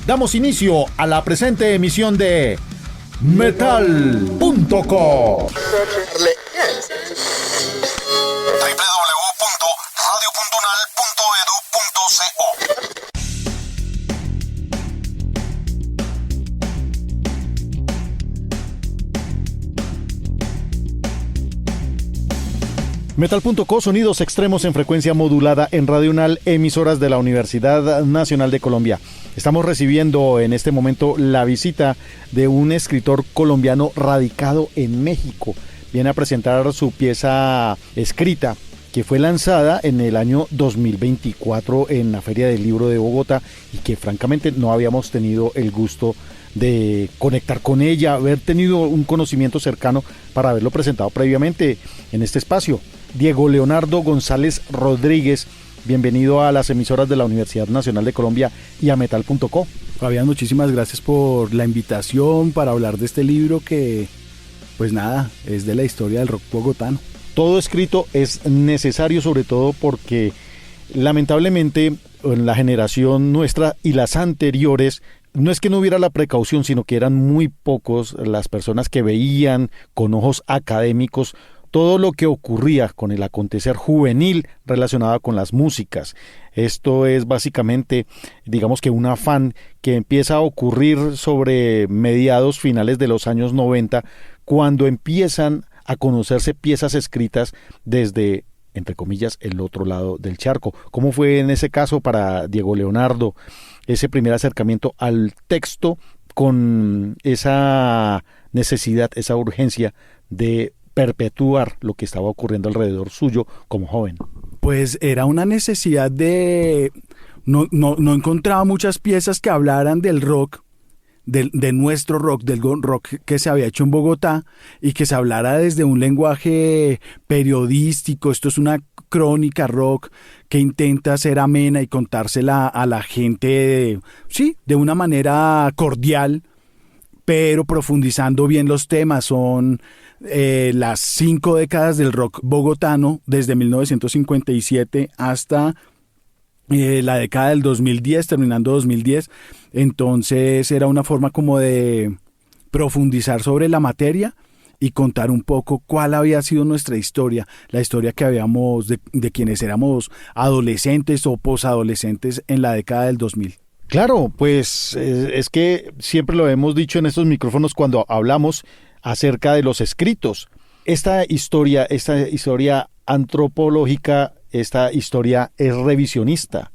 damos inicio a la presente emisión de Metal.co. www.radio.unal.edu.co. Metal.co, sonidos extremos en frecuencia modulada en Radio Unal, emisoras de la Universidad Nacional de Colombia. Estamos recibiendo en este momento la visita de un escritor colombiano radicado en México. Viene a presentar su pieza escrita, que fue lanzada en el año 2024 en la Feria del Libro de Bogotá y que francamente no habíamos tenido el gusto de conectar con ella, haber tenido un conocimiento cercano para haberlo presentado previamente en este espacio. Diego Leonardo González Rodríguez, bienvenido a las emisoras de la Universidad Nacional de Colombia y a Metal.co. Fabián, muchísimas gracias por la invitación para hablar de este libro que, pues nada, es de la historia del rock bogotano. Todo escrito es necesario, sobre todo porque lamentablemente en la generación nuestra y las anteriores, no es que no hubiera la precaución, sino que eran muy pocos las personas que veían con ojos académicos todo lo que ocurría con el acontecer juvenil relacionado con las músicas. Esto es básicamente, digamos que un afán que empieza a ocurrir sobre mediados finales de los años 90, cuando empiezan a conocerse piezas escritas desde, entre comillas, el otro lado del charco. ¿Cómo fue en ese caso para Diego Leonardo ese primer acercamiento al texto con esa necesidad, esa urgencia de perpetuar lo que estaba ocurriendo alrededor suyo como joven? Pues era una necesidad de... No encontraba muchas piezas que hablaran del rock, de nuestro rock, del rock que se había hecho en Bogotá y que se hablara desde un lenguaje periodístico. Esto es una crónica rock que intenta ser amena y contársela a la gente, de una manera cordial, pero profundizando bien los temas. Son las 5 décadas del rock bogotano, desde 1957 hasta la década del 2010, terminando 2010. Entonces era una forma como de profundizar sobre la materia y contar un poco cuál había sido nuestra historia, la historia que habíamos de quienes éramos adolescentes o posadolescentes en la década del 2000. Claro, pues es que siempre lo hemos dicho en estos micrófonos cuando hablamos acerca de los escritos. Esta historia antropológica, esta historia es revisionista.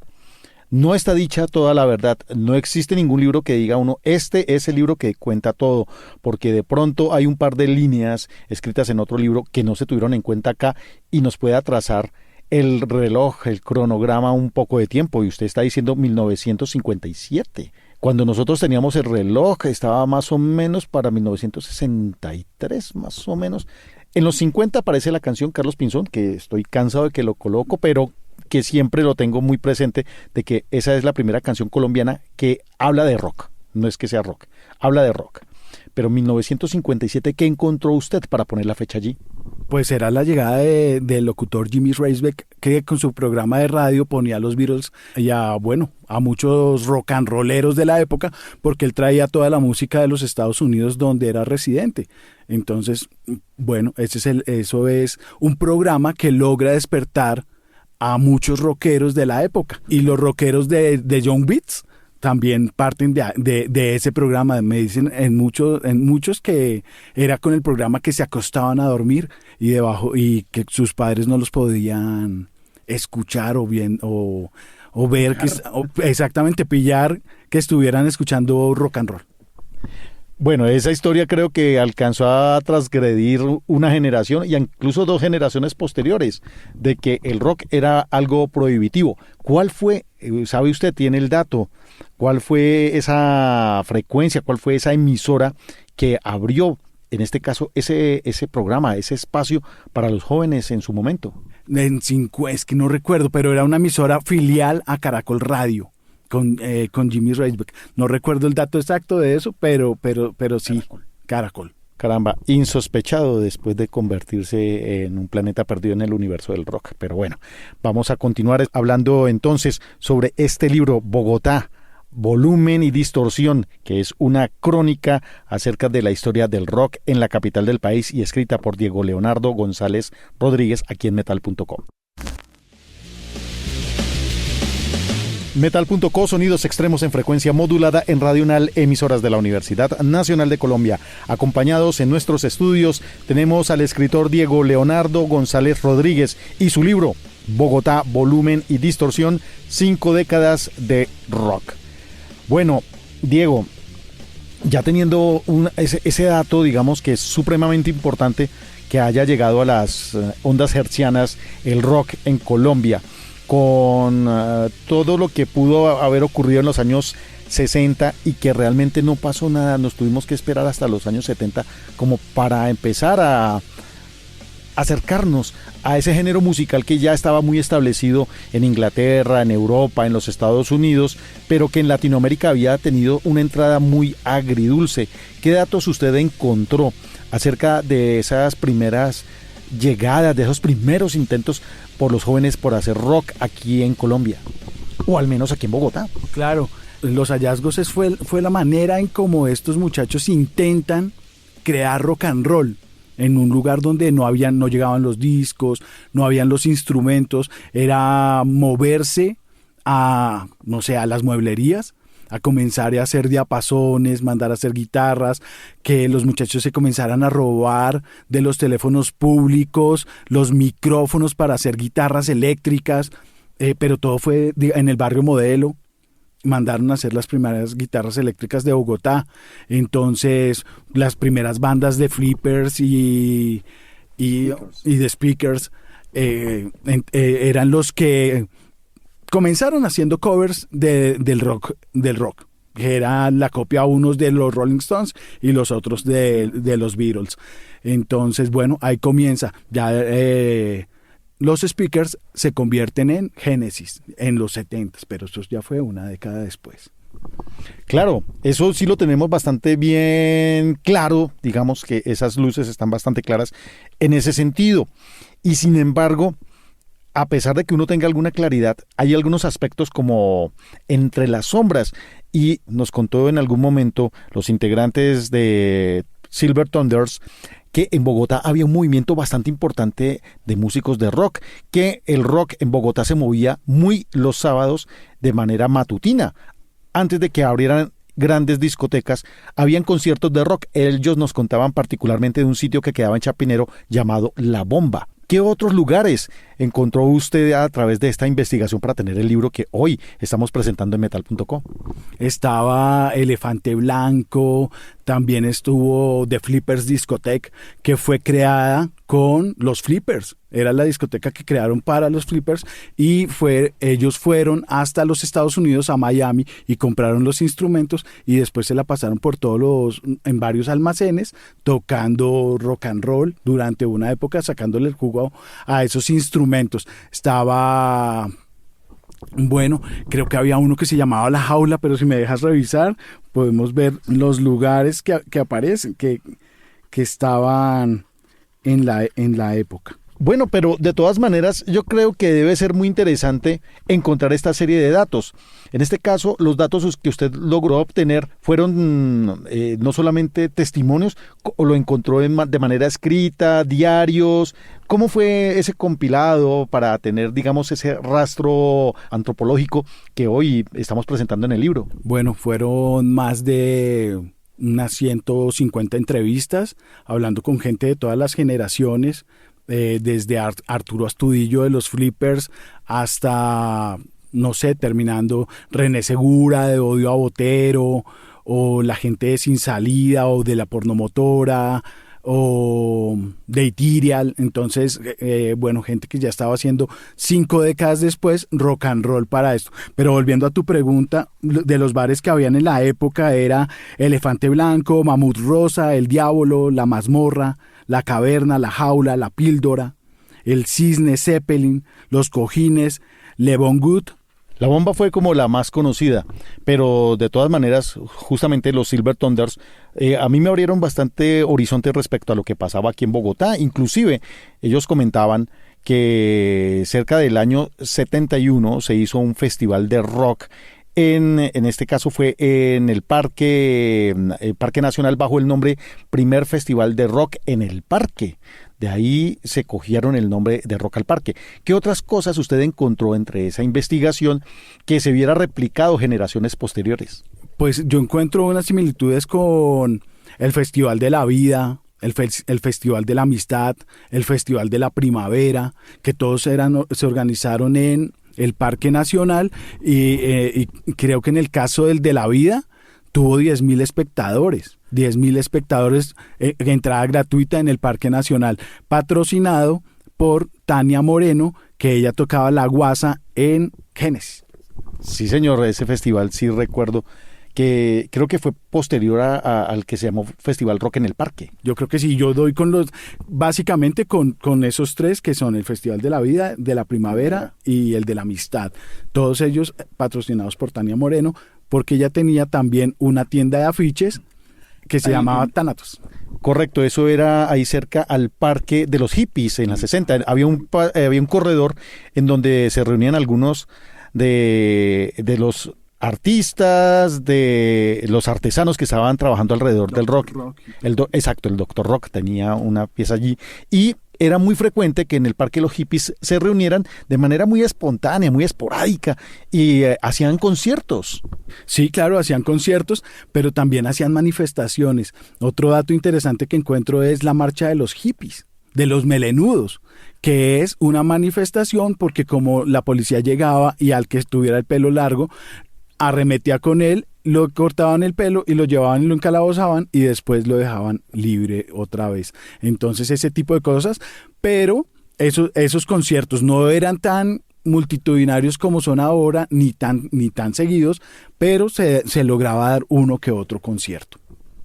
No está dicha toda la verdad, no existe ningún libro que diga uno, este es el libro que cuenta todo, porque de pronto hay un par de líneas escritas en otro libro que no se tuvieron en cuenta acá y nos puede atrasar el reloj, el cronograma un poco de tiempo. Y usted está diciendo 1957. Cuando nosotros teníamos el reloj estaba más o menos para 1963, más o menos. En los 50 aparece la canción Carlos Pinzón, que estoy cansado de que lo coloco, pero que siempre lo tengo muy presente, de que esa es la primera canción colombiana que habla de rock. No es que sea rock, habla de rock. Pero 1957, ¿qué encontró usted para poner la fecha allí? Pues era la llegada del locutor Jimmy Reisbeck, que con su programa de radio ponía a los Beatles y a muchos rock and rolleros de la época, porque él traía toda la música de los Estados Unidos donde era residente. Entonces, eso es un programa que logra despertar a muchos rockeros de la época. Y los rockeros de Young Beats también parten de ese programa. Me dicen en muchos que era con el programa que se acostaban a dormir y que sus padres no los podían escuchar o ver exactamente pillar que estuvieran escuchando rock and roll. Bueno, esa historia creo que alcanzó a transgredir una generación y incluso 2 generaciones posteriores, de que el rock era algo prohibitivo. ¿Cuál fue, sabe usted, tiene el dato, cuál fue esa frecuencia, cuál fue esa emisora que abrió, en este caso, ese programa, ese espacio para los jóvenes en su momento? Es que no recuerdo, pero era una emisora filial a Caracol Radio. Con Jimmy Reisbeck. No recuerdo el dato exacto de eso, pero sí, Caracol. Caramba, insospechado después de convertirse en un planeta perdido en el universo del rock. Pero bueno, vamos a continuar hablando entonces sobre este libro, Bogotá, Volumen y Distorsión, que es una crónica acerca de la historia del rock en la capital del país y escrita por Diego Leonardo González Rodríguez aquí en Metal.co. Metal.co, sonidos extremos en frecuencia modulada en Radio Unal, emisoras de la Universidad Nacional de Colombia. Acompañados en nuestros estudios tenemos al escritor Diego Leonardo González Rodríguez y su libro Bogotá, Volumen y Distorsión, 5 décadas de rock. Bueno, Diego, ya teniendo ese dato, digamos que es supremamente importante que haya llegado a las ondas hertzianas el rock en Colombia, con todo lo que pudo haber ocurrido en los años 60 y que realmente no pasó nada, nos tuvimos que esperar hasta los años 70 como para empezar a acercarnos a ese género musical que ya estaba muy establecido en Inglaterra, en Europa, en los Estados Unidos, pero que en Latinoamérica había tenido una entrada muy agridulce. ¿Qué datos usted encontró acerca de esas primeras llegadas, de esos primeros intentos por los jóvenes por hacer rock aquí en Colombia, o al menos aquí en Bogotá? Claro, los hallazgos fue la manera en cómo estos muchachos intentan crear rock and roll en un lugar donde no llegaban los discos, no habían los instrumentos, era moverse a las mueblerías, a comenzar a hacer diapasones, mandar a hacer guitarras, que los muchachos se comenzaran a robar de los teléfonos públicos los micrófonos para hacer guitarras eléctricas, pero todo fue en el barrio Modelo. Mandaron a hacer las primeras guitarras eléctricas de Bogotá. Entonces las primeras bandas de flippers y de speakers eran los que comenzaron haciendo covers del rock, que era la copia unos de los Rolling Stones y los otros de los Beatles. Entonces, bueno, ahí comienza. Ya los speakers se convierten en Genesis en los 70s, pero eso ya fue una década después. Claro, eso sí lo tenemos bastante bien claro, digamos que esas luces están bastante claras en ese sentido. Y sin embargo, a pesar de que uno tenga alguna claridad, hay algunos aspectos como entre las sombras. Y nos contó en algún momento los integrantes de Silver Thunders que en Bogotá había un movimiento bastante importante de músicos de rock, que el rock en Bogotá se movía muy los sábados de manera matutina. Antes de que abrieran grandes discotecas, habían conciertos de rock. Ellos nos contaban particularmente de un sitio que quedaba en Chapinero llamado La Bomba. ¿Qué otros lugares encontró usted a través de esta investigación para tener el libro que hoy estamos presentando en Metal.co? Estaba Elefante Blanco, también estuvo The Flippers Discotheque, que fue creada con los Flippers. Era la discoteca que crearon para los Flippers y ellos fueron hasta los Estados Unidos, a Miami, y compraron los instrumentos y después se la pasaron en varios almacenes tocando rock and roll durante una época, sacándole el jugo a esos instrumentos. Estaba... Bueno, creo que había uno que se llamaba La Jaula, pero si me dejas revisar, podemos ver los lugares que aparecen, que estaban en la época. Bueno, pero de todas maneras yo creo que debe ser muy interesante encontrar esta serie de datos. En este caso, los datos que usted logró obtener fueron no solamente testimonios, o lo encontró de manera escrita, diarios. ¿Cómo fue ese compilado para tener, digamos, ese rastro antropológico que hoy estamos presentando en el libro? Bueno, fueron más de unas 150 entrevistas, hablando con gente de todas las generaciones, desde Arturo Astudillo de los Flippers hasta, no sé, terminando René Segura de Odio a Botero, o la gente de Sin Salida, o de La Pornomotora, o de Itirial. Entonces, bueno, gente que ya estaba haciendo 5 décadas después rock and roll para esto. Pero volviendo a tu pregunta, de los bares que habían en la época era Elefante Blanco, Mamut Rosa, El Diablo, La Mazmorra, La Caverna, La Jaula, La Píldora, El Cisne, Zeppelin, Los Cojines, Le Bon Gut. La Bomba fue como la más conocida, pero de todas maneras, justamente los Silver Thunders a mí me abrieron bastante horizonte respecto a lo que pasaba aquí en Bogotá. Inclusive, ellos comentaban que cerca del año 71 se hizo un festival de rock en este caso fue en el Parque Nacional bajo el nombre Primer Festival de Rock en el Parque. De ahí se cogieron el nombre de Rock al Parque. ¿Qué otras cosas usted encontró entre esa investigación que se viera replicado generaciones posteriores? Pues yo encuentro unas similitudes con el Festival de la Vida, el Festival de la Amistad, el Festival de la Primavera, que todos se organizaron en el Parque Nacional y creo que en el caso del de la Vida tuvo 10.000 espectadores. 10.000 espectadores, entrada gratuita en el Parque Nacional, patrocinado por Tania Moreno, que ella tocaba la guasa en Génesis. Sí, señor, ese festival sí recuerdo que creo que fue posterior al que se llamó Festival Rock en el Parque. Yo creo que sí, yo doy básicamente con esos tres que son el Festival de la Vida, de la Primavera y el de la Amistad. Todos ellos patrocinados por Tania Moreno, porque ella tenía también una tienda de afiches que se llamaba Thanatos. Correcto, eso era ahí cerca al Parque de los Hippies en la 60. Había un corredor en donde se reunían algunos de los artistas, de los artesanos que estaban trabajando alrededor del rock. Exacto, el Dr. Rock tenía una pieza allí y era muy frecuente que en el Parque de los Hippies se reunieran de manera muy espontánea, muy esporádica y hacían conciertos. Sí, claro, hacían conciertos, pero también hacían manifestaciones. Otro dato interesante que encuentro es la marcha de los hippies, de los melenudos, que es una manifestación porque como la policía llegaba y al que tuviera el pelo largo, arremetía con él, lo cortaban el pelo y lo llevaban y lo encalabozaban y después lo dejaban libre otra vez. Entonces ese tipo de cosas, pero esos conciertos no eran tan multitudinarios como son ahora, ni tan seguidos, pero se lograba dar uno que otro concierto.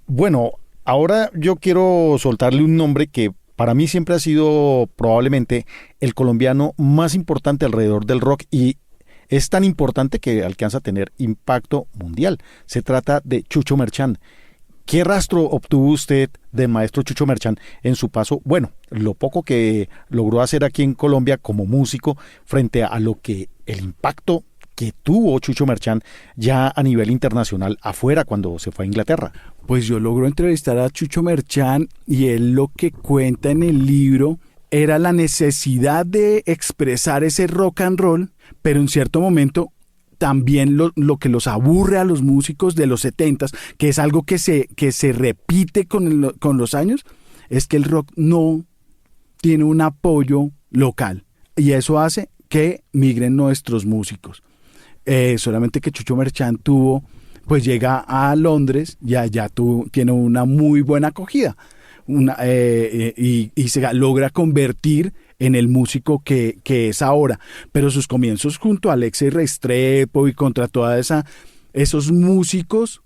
Bueno, ahora yo quiero soltarle un nombre que para mí siempre ha sido probablemente el colombiano más importante alrededor del rock y es tan importante que alcanza a tener impacto mundial. Se trata de Chucho Merchán. ¿Qué rastro obtuvo usted del maestro Chucho Merchán en su paso? Bueno, lo poco que logró hacer aquí en Colombia como músico frente a lo que el impacto que tuvo Chucho Merchán ya a nivel internacional afuera cuando se fue a Inglaterra. Pues yo logro entrevistar a Chucho Merchán y él lo que cuenta en el libro era la necesidad de expresar ese rock and roll, pero en cierto momento también lo que los aburre a los músicos de los 70s, que es algo que se repite con los años, es que el rock no tiene un apoyo local y eso hace que migren nuestros músicos. Solamente que Chucho Merchán pues llega a Londres y allá tiene una muy buena acogida. Y se logra convertir en el músico que es ahora, pero sus comienzos junto a Alexis Restrepo y contra esos músicos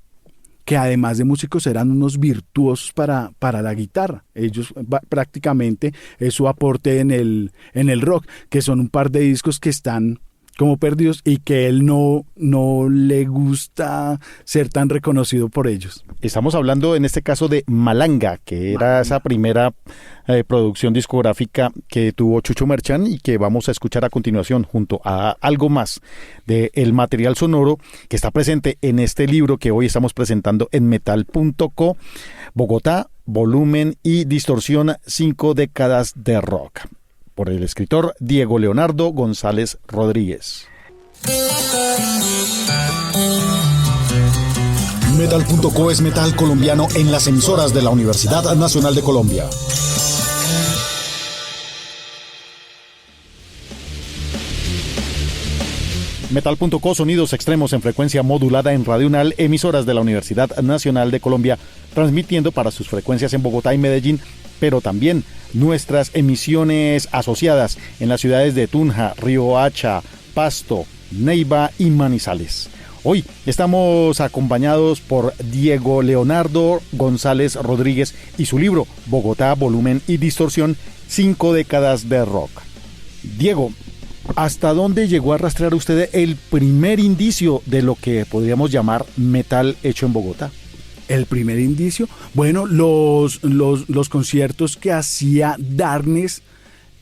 que además de músicos eran unos virtuosos para la guitarra. Ellos prácticamente es su aporte en el rock, que son un par de discos que están como perdidos y que él no le gusta ser tan reconocido por ellos. Estamos hablando en este caso de Malanga, que era esa primera producción discográfica que tuvo Chucho Merchán y que vamos a escuchar a continuación junto a algo más del material sonoro que está presente en este libro que hoy estamos presentando en metal.co, Bogotá, volumen y distorsión, 5 décadas de rock, por el escritor Diego Leonardo González Rodríguez. Metal.co es metal colombiano en las emisoras de la Universidad Nacional de Colombia. Metal.co, sonidos extremos en frecuencia modulada en Radio Unal, emisoras de la Universidad Nacional de Colombia, transmitiendo para sus frecuencias en Bogotá y Medellín, pero también nuestras emisiones asociadas en las ciudades de Tunja, Riohacha, Pasto, Neiva y Manizales. Hoy estamos acompañados por Diego Leonardo González Rodríguez y su libro Bogotá, volumen y distorsión, 5 décadas de rock. Diego, ¿hasta dónde llegó a rastrear usted el primer indicio de lo que podríamos llamar metal hecho en Bogotá? El primer indicio, bueno, los conciertos que hacía Darkness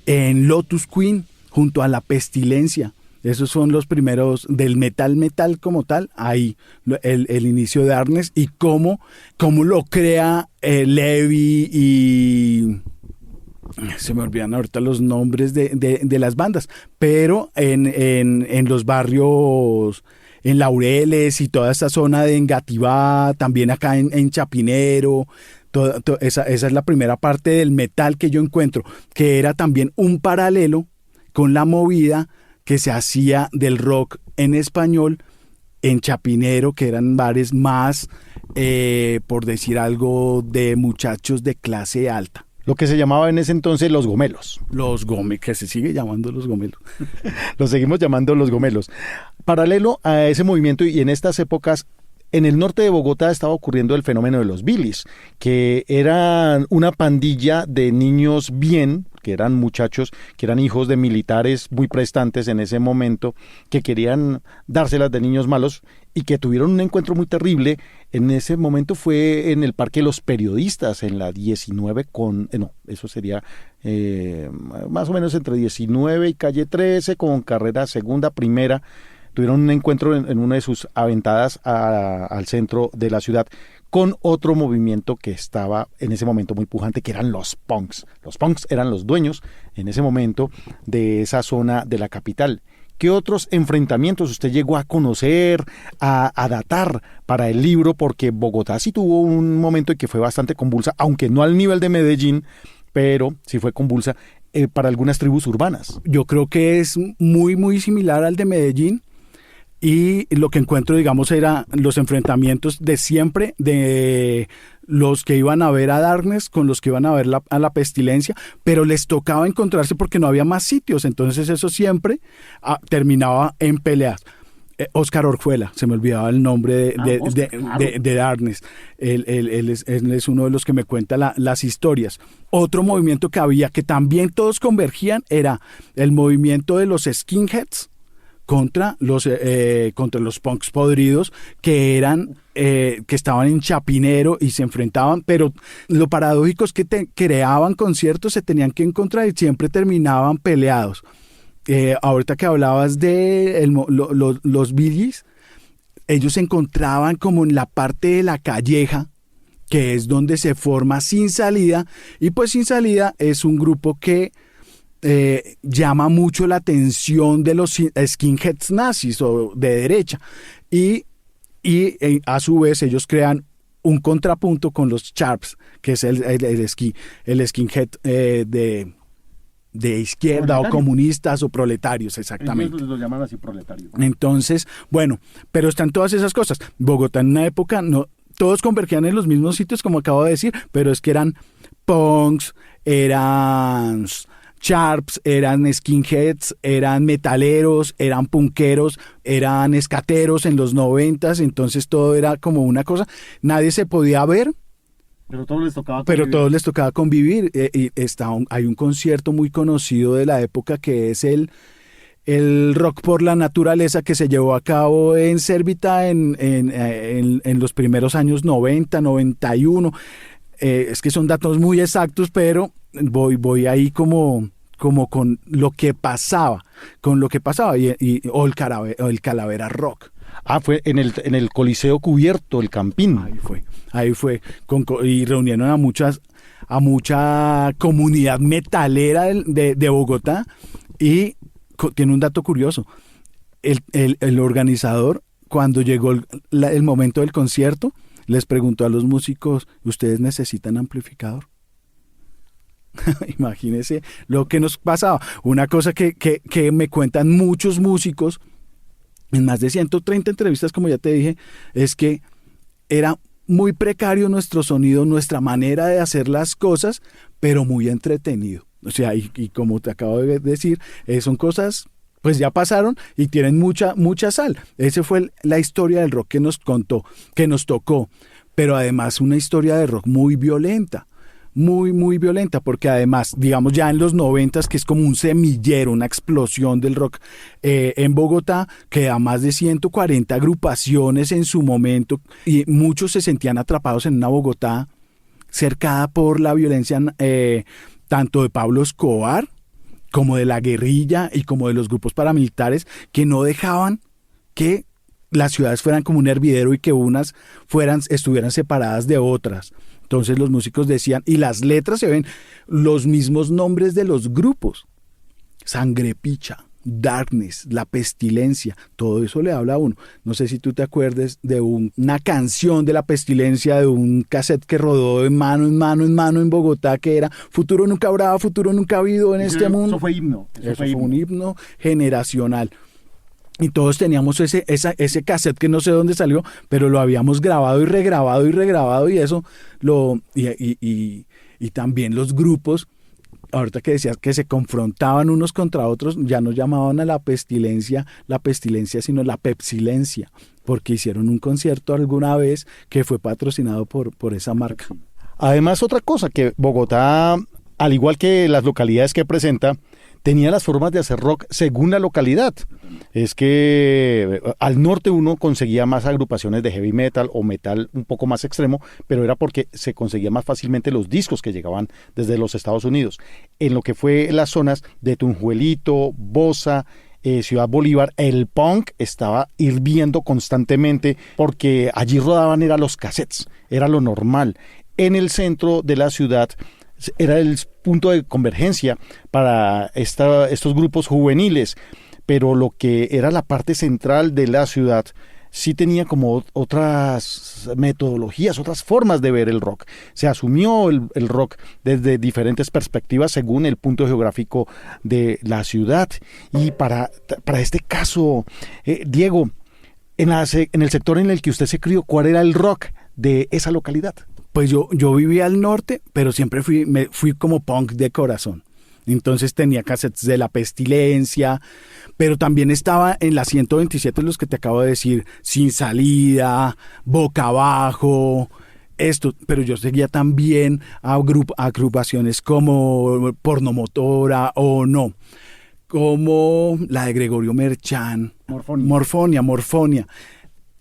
en Lotus Queen junto a La Pestilencia. Esos son los primeros del metal como tal, ahí el inicio de Darkness y cómo lo crea Levi y... Se me olvidan ahorita los nombres de las bandas, pero en los barrios, en Laureles y toda esta zona de Engativá, también acá en Chapinero, esa es la primera parte del metal que yo encuentro, que era también un paralelo con la movida que se hacía del rock en español en Chapinero, que eran bares más, por decir algo, de muchachos de clase alta. Lo que se llamaba en ese entonces los gomelos. Los gomelos, que se sigue llamando los gomelos. Los seguimos llamando los gomelos. Paralelo a ese movimiento y en estas épocas, en el norte de Bogotá estaba ocurriendo el fenómeno de los Billys, que eran una pandilla de niños bien, que eran muchachos, que eran hijos de militares muy prestantes en ese momento, que querían dárselas de niños malos y que tuvieron un encuentro muy terrible. En ese momento fue en el Parque de los Periodistas, en la 19 eso sería más o menos entre 19 y calle 13 con carrera segunda, primera. Tuvieron un encuentro en una de sus aventadas al centro de la ciudad con otro movimiento que estaba en ese momento muy pujante, que eran los punks. Los punks eran los dueños en ese momento de esa zona de la capital. ¿Qué otros enfrentamientos usted llegó a conocer, a datar para el libro? Porque Bogotá sí tuvo un momento en que fue bastante convulsa, aunque no al nivel de Medellín, pero sí fue convulsa para algunas tribus urbanas. Yo creo que es muy, muy similar al de Medellín. Y lo que encuentro, digamos, era los enfrentamientos de siempre, de los que iban a ver a Darkness con los que iban a ver a la Pestilencia, pero les tocaba encontrarse porque no había más sitios, entonces eso siempre terminaba en peleas. Óscar Orjuela, se me olvidaba el nombre de Darkness. Él es uno de los que me cuenta las historias. Otro movimiento que había, que también todos convergían, era el movimiento de los skinheads, contra los punks podridos que estaban en Chapinero y se enfrentaban, pero lo paradójico es que creaban conciertos, se tenían que encontrar y siempre terminaban peleados. Ahorita que hablabas de los Billys, ellos se encontraban como en la parte de La Calleja, que es donde se forma Sin Salida, y pues Sin Salida es un grupo que llama mucho la atención de los skinheads nazis o de derecha y a su vez ellos crean un contrapunto con los Sharps, que es el skinhead de izquierda o comunistas o proletarios, exactamente. Ellos los llaman así proletarios. Entonces, bueno, pero están todas esas cosas. Bogotá en una época no todos convergían en los mismos sitios, como acabo de decir, pero es que eran punks, eran Sharps, eran skinheads, eran metaleros, eran punkeros, eran escateros en los 90s, entonces todo era como una cosa, nadie se podía ver, pero todos les tocaba convivir. Hay un concierto muy conocido de la época que es el Rock por la Naturaleza, que se llevó a cabo en Cérvita en los primeros años 90, 91. Es que son datos muy exactos, pero voy ahí como con lo que pasaba, o el Calavera Rock. Fue en el Coliseo Cubierto, el Campín. Ahí fue, y reunieron a mucha comunidad metalera de Bogotá, y tiene un dato curioso, el organizador, cuando llegó el momento del concierto, les preguntó a los músicos: ¿ustedes necesitan amplificador? Imagínense lo que nos pasaba. Una cosa que me cuentan muchos músicos en más de 130 entrevistas, como ya te dije, es que era muy precario nuestro sonido, nuestra manera de hacer las cosas, pero muy entretenido. O sea, y como te acabo de decir, son cosas pues ya pasaron y tienen mucha sal. Esa fue la historia del rock que nos contó, que nos tocó, pero además una historia de rock muy violenta, muy violenta, porque además, digamos, ya en los 90s, que es como un semillero, una explosión del rock en Bogotá, que da más de 140 agrupaciones en su momento, y muchos se sentían atrapados en una Bogotá cercada por la violencia tanto de Pablo Escobar, como de la guerrilla y como de los grupos paramilitares que no dejaban que las ciudades fueran como un hervidero y que unas estuvieran separadas de otras. Entonces los músicos decían, y las letras se ven los mismos nombres de los grupos: Sangrepicha, Darkness, La Pestilencia, todo eso le habla a uno. No sé si tú te acuerdes de una canción de La Pestilencia, de un cassette que rodó de mano en mano en mano en Bogotá, que era Futuro nunca habrá, futuro nunca ha habido en este mundo. Eso fue himno. Eso fue un himno generacional. Y todos teníamos ese cassette que no sé dónde salió, pero lo habíamos grabado y regrabado, y eso y también los grupos, ahorita que decías que se confrontaban unos contra otros, ya no llamaban a la pestilencia, sino la pepsilencia, porque hicieron un concierto alguna vez que fue patrocinado por esa marca. Además, otra cosa, que Bogotá, al igual que las localidades que presenta, tenía las formas de hacer rock según la localidad. Es que al norte uno conseguía más agrupaciones de heavy metal o metal un poco más extremo, pero era porque se conseguía más fácilmente los discos que llegaban desde los Estados Unidos. En lo que fue las zonas de Tunjuelito, Bosa, Ciudad Bolívar, el punk estaba hirviendo constantemente porque allí rodaban los cassettes, era lo normal. En el centro de la ciudad era el punto de convergencia para estos grupos juveniles, pero lo que era la parte central de la ciudad sí tenía como otras metodologías, otras formas de ver el rock. Se asumió el rock desde diferentes perspectivas según el punto geográfico de la ciudad. Y para este caso, Diego, en el sector en el que usted se crió, ¿cuál era el rock de esa localidad? Pues yo vivía al norte, pero siempre fui como punk de corazón. Entonces tenía cassettes de La Pestilencia, pero también estaba en la 127, los que te acabo de decir, Sin Salida, Boca Abajo, pero yo seguía también a agrupaciones como Pornomotora o no, como la de Gregorio Merchán, Morfonia.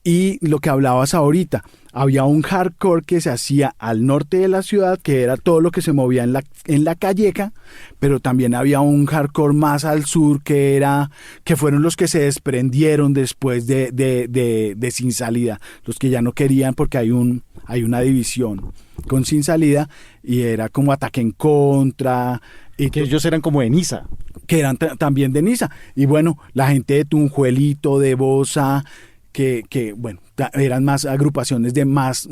Y lo que hablabas ahorita, había un hardcore que se hacía al norte de la ciudad, que era todo lo que se movía en la calleja, pero también había un hardcore más al sur que fueron los que se desprendieron después de Sin Salida, los que ya no querían, porque hay una división con Sin Salida y era como Ataque en Contra. Y que ellos eran como de Niza. Que eran también de Niza. Y bueno, la gente de Tunjuelito, de Bosa, que bueno, eran más agrupaciones de más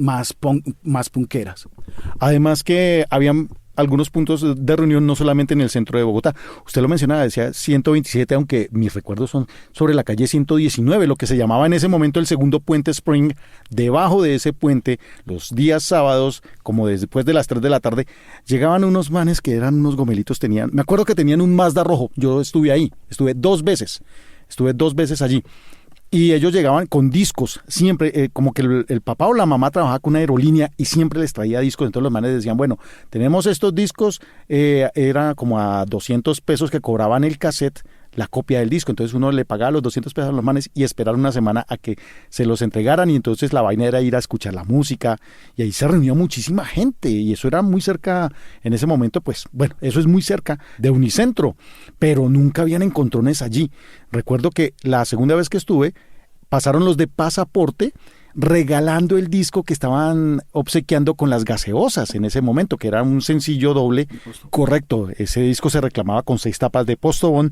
punkeras. Además que habían algunos puntos de reunión no solamente en el centro de Bogotá. Usted lo mencionaba, decía 127, aunque mis recuerdos son sobre la calle 119, lo que se llamaba en ese momento el segundo puente Spring. Debajo de ese puente, los días sábados, como después de las 3 de la tarde, llegaban unos manes que eran unos gomelitos, me acuerdo que tenían un Mazda rojo. Yo estuve ahí, estuve dos veces allí. Y ellos llegaban con discos, siempre, como que el papá o la mamá trabajaba con una aerolínea y siempre les traía discos. Entonces los manes decían, bueno, tenemos estos discos, era como a 200 pesos que cobraban el cassette, la copia del disco. Entonces uno le pagaba los 200 pesos a los manes y esperar una semana a que se los entregaran. Y entonces la vaina era ir a escuchar la música. Y ahí se reunió muchísima gente. Y eso era muy cerca, en ese momento, pues, bueno, eso es muy cerca de Unicentro. Pero nunca habían encontrones allí. Recuerdo que la segunda vez que estuve, pasaron los de Pasaporte regalando el disco que estaban obsequiando con las gaseosas en ese momento, que era un sencillo doble. Correcto, ese disco se reclamaba con 6 tapas de Postobón,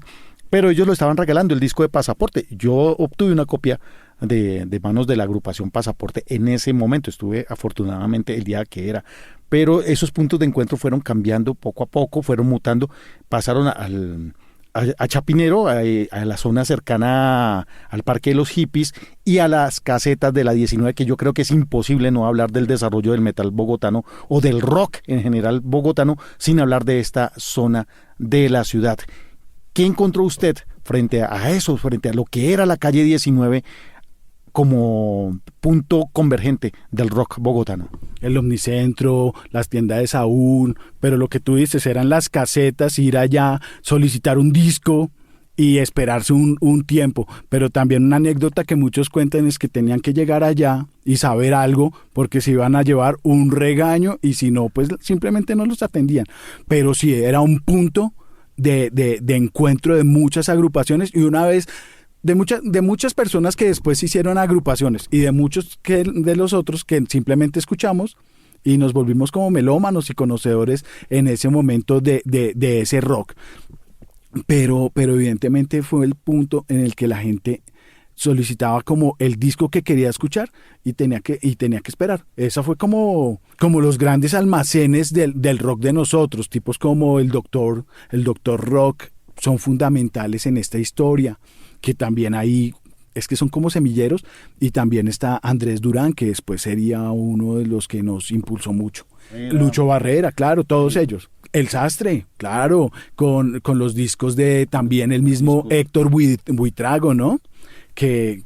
pero ellos lo estaban regalando, el disco de Pasaporte. Yo obtuve una copia de manos de la agrupación Pasaporte en ese momento. Estuve afortunadamente el día que era. Pero esos puntos de encuentro fueron cambiando poco a poco, fueron mutando, pasaron a Chapinero, a la zona cercana al Parque de los Hippies y a las casetas de la 19, que yo creo que es imposible no hablar del desarrollo del metal bogotano o del rock en general bogotano sin hablar de esta zona de la ciudad. ¿Qué encontró usted frente a eso, frente a lo que era la calle 19 como punto convergente del rock bogotano? El Omnicentro, las tiendas de Saúl, pero lo que tú dices eran las casetas, ir allá, solicitar un disco y esperarse un tiempo. Pero también una anécdota que muchos cuentan es que tenían que llegar allá y saber algo porque se iban a llevar un regaño y si no, pues simplemente no los atendían. Pero sí, era un punto de encuentro de muchas agrupaciones y una vez de muchas personas que después hicieron agrupaciones y de muchos de los otros que simplemente escuchamos y nos volvimos como melómanos y conocedores en ese momento de ese rock. Pero evidentemente fue el punto en el que la gente solicitaba como el disco que quería escuchar y tenía que esperar. Esa fue como los grandes almacenes del rock de nosotros, tipos como el Doctor Rock son fundamentales en esta historia, que también ahí es que son como semilleros, y también está Andrés Durán, que después sería uno de los que nos impulsó mucho. Lucho Barrera, claro, todos ellos. El Sastre, claro, con los discos de también el mismo Héctor Buitrago, ¿no? Que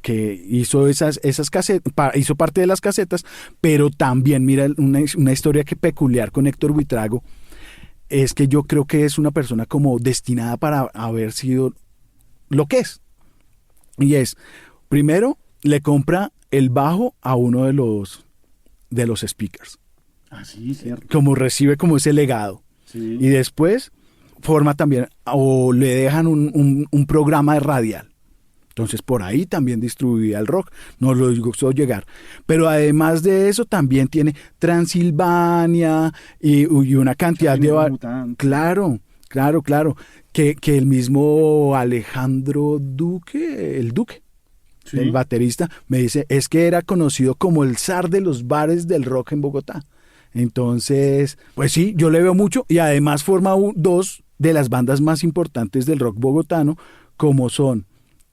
hizo esas casetas, hizo parte de las casetas, pero también, mira, una historia que peculiar con Héctor Buitrago es que yo creo que es una persona como destinada para haber sido lo que es. Y es, primero, le compra el bajo a uno de los speakers. Ah, sí, cierto. Como recibe como ese legado. Sí. Y después forma también, o le dejan un programa de radial. Entonces por ahí también distribuía el rock, nos lo gustó llegar. Pero además de eso también tiene Transilvania y una cantidad de... Claro. Que el mismo Alejandro Duque, el Duque, sí, el baterista, me dice, es que era conocido como el zar de los bares del rock en Bogotá. Entonces, pues sí, yo le veo mucho y además forma dos de las bandas más importantes del rock bogotano, como son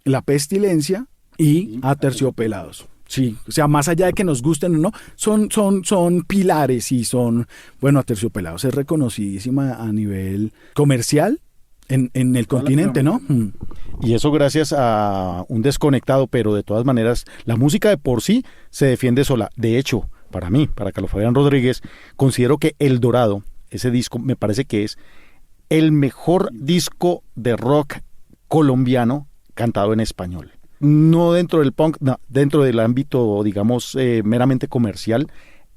La Pestilencia y Aterciopelados. Sí, o sea, más allá de que nos gusten o no, son pilares y son, bueno, Aterciopelados es reconocidísima a nivel comercial en el continente, ¿no? Y eso gracias a un desconectado, pero de todas maneras, la música de por sí se defiende sola. De hecho, para mí, para Carlos Fabián Rodríguez, considero que El Dorado, ese disco, me parece que es el mejor disco de rock colombiano cantado en español. No dentro del punk, no, dentro del ámbito, digamos, meramente comercial.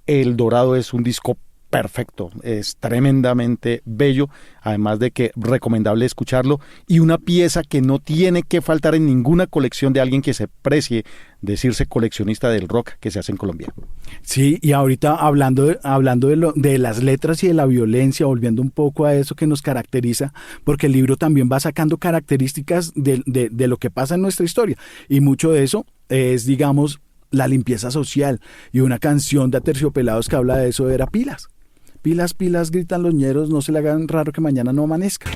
El Dorado es un disco perfecto, es tremendamente bello, además de que recomendable escucharlo, y una pieza que no tiene que faltar en ninguna colección de alguien que se precie decirse coleccionista del rock que se hace en Colombia. Sí, y ahorita hablando de las letras y de la violencia, volviendo un poco a eso que nos caracteriza, porque el libro también va sacando características de lo que pasa en nuestra historia, y mucho de eso es, digamos, la limpieza social, y una canción de Aterciopelados que habla de eso era Pilas. Pilas, pilas, gritan los ñeros, no se le hagan raro que mañana no amanezca.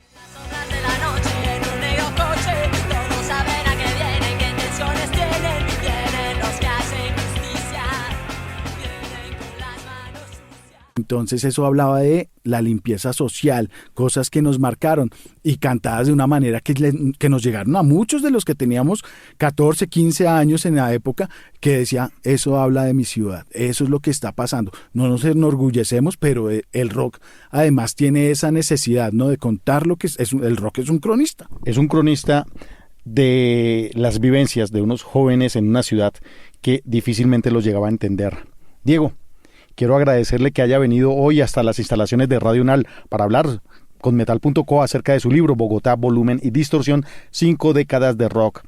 Entonces eso hablaba de la limpieza social, cosas que nos marcaron y cantadas de una manera que nos llegaron a muchos de los que teníamos 14, 15 años en la época, que decía, eso habla de mi ciudad, eso es lo que está pasando. No nos enorgullecemos, pero el rock además tiene esa necesidad, ¿no?, de contar lo que es. El rock es un cronista. Es un cronista de las vivencias de unos jóvenes en una ciudad que difícilmente los llegaba a entender. Diego, quiero agradecerle que haya venido hoy hasta las instalaciones de Radio UNAL para hablar con Metal.co acerca de su libro Bogotá, Volumen y Distorsión, 5 décadas de rock.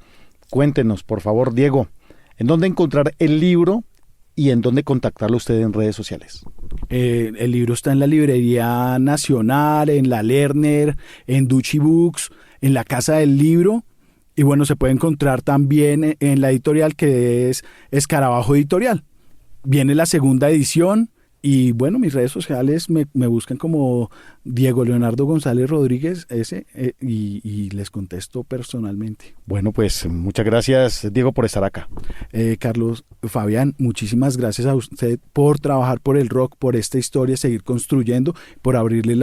Cuéntenos, por favor, Diego, ¿en dónde encontrar el libro y en dónde contactarlo usted en redes sociales? El libro está en la Librería Nacional, en la Lerner, en Duchy Books, en la Casa del Libro. Y bueno, se puede encontrar también en la editorial que es Escarabajo Editorial. Viene la segunda edición y bueno, mis redes sociales me buscan como Diego Leonardo González Rodríguez y les contesto personalmente. Bueno, pues muchas gracias, Diego, por estar acá. Carlos Fabián, muchísimas gracias a usted por trabajar por el rock, por esta historia, seguir construyendo, por abrirle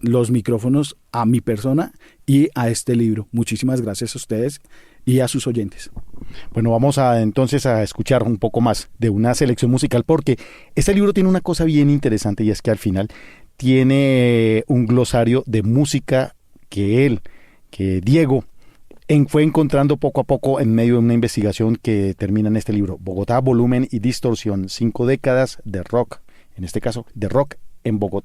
los micrófonos a mi persona y a este libro. Muchísimas gracias a ustedes y a sus oyentes. Bueno, vamos entonces a escuchar un poco más de una selección musical, porque este libro tiene una cosa bien interesante, y es que al final tiene un glosario de música que Diego fue encontrando poco a poco en medio de una investigación que termina en este libro, Bogotá, Volumen y Distorsión, 5 décadas de rock, en este caso de rock en Bogotá.